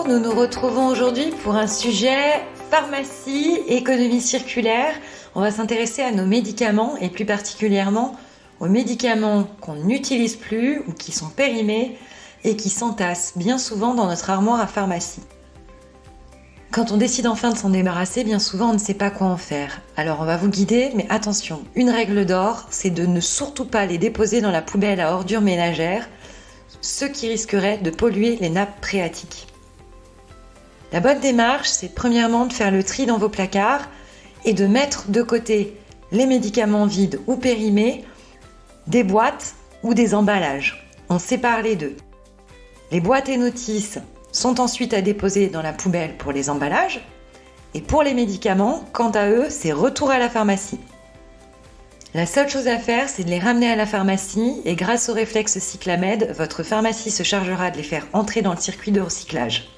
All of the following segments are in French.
nous nous retrouvons aujourd'hui pour un sujet pharmacie, économie circulaire. On va s'intéresser à nos médicaments et plus particulièrement aux médicaments qu'on n'utilise plus ou qui sont périmés et qui s'entassent bien souvent dans notre armoire à pharmacie. Quand on décide enfin de s'en débarrasser, bien souvent on ne sait pas quoi en faire. Alors on va vous guider, mais attention, une règle d'or, c'est de ne surtout pas les déposer dans la poubelle à ordures ménagères, ce qui risquerait de polluer les nappes phréatiques. La bonne démarche, c'est premièrement de faire le tri dans vos placards et de mettre de côté les médicaments vides ou périmés, des boîtes ou des emballages. On sépare les deux. Les boîtes et notices sont ensuite à déposer dans la poubelle pour les emballages. Et pour les médicaments, quant à eux, c'est retour à la pharmacie. La seule chose à faire, c'est de les ramener à la pharmacie et grâce au réflexe Cyclamed, votre pharmacie se chargera de les faire entrer dans le circuit de recyclage.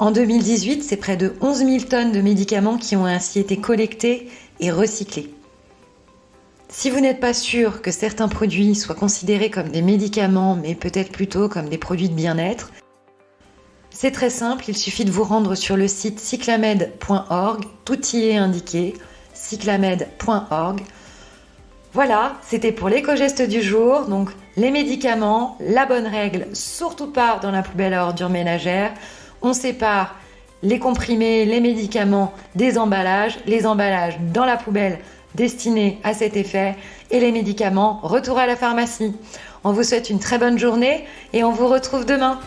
En 2018, c'est près de 11 000 tonnes de médicaments qui ont ainsi été collectés et recyclés. Si vous n'êtes pas sûr que certains produits soient considérés comme des médicaments, mais peut-être plutôt comme des produits de bien-être, c'est très simple, il suffit de vous rendre sur le site cyclamed.org, tout y est indiqué, cyclamed.org. Voilà, c'était pour l'éco-geste du jour, donc les médicaments, la bonne règle, surtout pas dans la poubelle à ordures ménagères. On sépare les comprimés, les médicaments des emballages, les emballages dans la poubelle destinée à cet effet et les médicaments, retour à la pharmacie. On vous souhaite une très bonne journée et on vous retrouve demain.